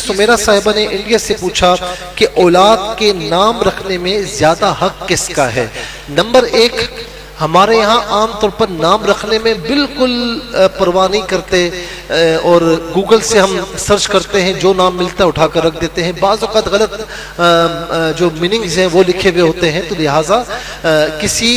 سمیرہ صاحبہ نے انڈیا سے پوچھا کہ اولاد کے نام رکھنے میں زیادہ حق کس کا ہے؟ نمبر 1، ہمارے یہاں عام طور پر نام رکھنے میں بالکل پرواہ نہیں کرتے، اور گوگل سے ہم سرچ کرتے ہیں، جو نام ملتا ہے اٹھا کر رکھ دیتے ہیں۔ بعض اوقات غلط جو میننگز ہیں وہ لکھے ہوئے ہوتے ہیں، تو لہٰذا کسی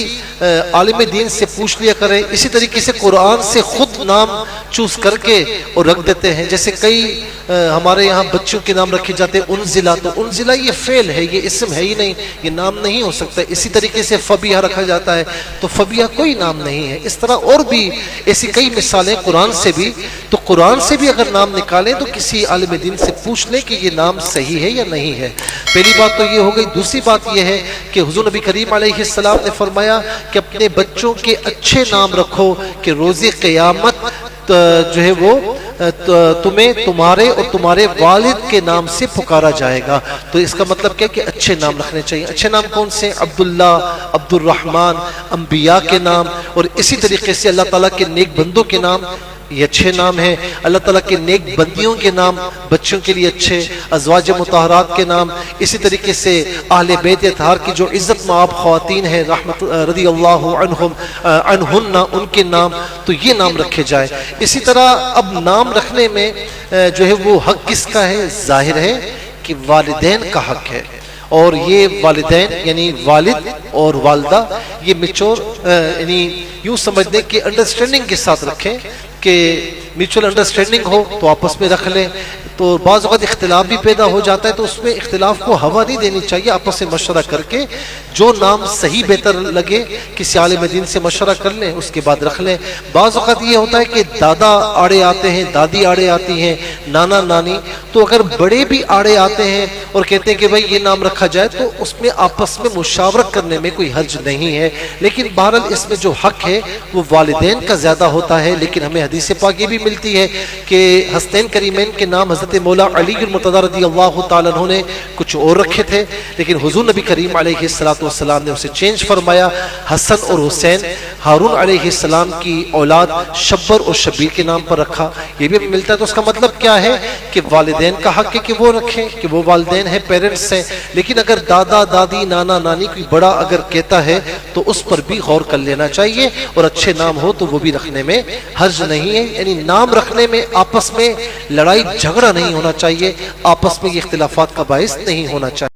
عالم دین سے پوچھ لیا کریں۔ اسی طریقے سے قرآن سے خود نام چوز کر کے اور رکھ دیتے ہیں، جیسے کئی ہمارے یہاں بچوں کے نام رکھے جاتے ہیں انزلہ، تو انزلہ یہ فعل ہے، یہ اسم ہے ہی نہیں، یہ نام نہیں ہو سکتا۔ اسی طریقے سے فبیہ رکھا جاتا ہے، تو فبیہ کوئی نام نہیں ہے۔ اس طرح اور بھی ایسی کئی مثالیں قرآن سے بھی، تو قرآن سے بھی اگر نام نکالیں تو کسی عالم دین سے پوچھ لیں کہ یہ نام صحیح ہے یا نہیں ہے۔ پہلی بات تو یہ ہو گئی۔ دوسری بات یہ ہے کہ حضور نبی کریم علیہ السلام نے فرمایا کہ اپنے بچوں کے اچھے نام رکھو کہ روز قیامت جو ہے وہ تمہیں تمہارے اور تمہارے والد کے نام سے پکارا جائے گا۔ تو اس کا مطلب کیا کہ اچھے نام رکھنے چاہیے۔ اچھے نام کون سے؟ عبداللہ، عبد الرحمن، انبیاء کے نام، اور اسی طریقے سے اللہ تعالیٰ کے نیک بندوں کے نام، یہ اچھے نام ہیں۔ اللہ تعالیٰ کے نیک بندیوں کے نام بچوں کے لیے اچھے، ازواج مطہرات کے نام، اسی طریقے سے اہل بیت اطہار کی جو عزت مآب خواتین ہیں رحمت رضی اللہ عنہن، ان کے نام، تو یہ نام رکھے جائے۔ اسی طرح اب نام رکھنے میں جو ہے وہ حق کس کا ہے؟ ظاہر ہے کہ والدین کا حق ہے، اور یہ والدین یعنی والد اور والدہ یہ میچور یعنی یوں سمجھ لیں کہ انڈرسٹینڈنگ کے ساتھ رکھیں، کہ میوچل انڈرسٹینڈنگ ہو تو آپس میں رکھ لیں۔ تو بعض اوقات اختلاف بھی پیدا ہو جاتا ہے، تو اس میں اختلاف کو ہوا نہیں دینی چاہیے، آپس سے مشورہ کر کے جو نام صحیح بہتر لگے کسی عالم دین سے مشورہ کر لیں، اس کے بعد رکھ لیں۔ بعض اوقات یہ ہوتا ہے کہ دادا آڑے آتے ہیں، دادی آڑے آتی ہیں، نانا نانی، تو اگر بڑے بھی آڑے آتے ہیں اور کہتے ہیں کہ بھائی یہ نام رکھا جائے، تو اس میں آپس میں مشاورت کرنے میں کوئی حرج نہیں ہے۔ لیکن بہرحال اس میں جو حق ہے وہ والدین کا زیادہ ہوتا ہے۔ لیکن ہمیں حدیث پاک یہ بھی ملتی ہے کہ حسنین کریمین کے نام حضرت مولا علی المرتضی رضی اللہ تعالیٰ عنہ نے کچھ اور رکھے تھے، لیکن حضور نبی کریم علیہ السلام نے اسے چینج فرمایا۔ حسن اور حسین ہارون علیہ السلام کی اولاد شبر اور شبیر کے نام پر رکھا، یہ بھی ملتا ہے۔ تو اس کا مطلب کیا ہے کہ والدین کا حق ہے کہ وہ رکھیں، کہ وہ والدین ہیں، پیرنٹس ہیں۔ لیکن اگر دادا دادی نانا نانی کوئی بڑا اگر کہتا ہے تو اس پر بھی غور کر لینا چاہیے، اور اچھے نام ہو تو وہ بھی رکھنے میں حرج نہیں ہے۔ یعنی نام رکھنے میں آپس میں لڑائی جھگڑا نہیں ہونا چاہیے، آپس میں یہ اختلافات کا باعث نہیں ہونا چاہیے۔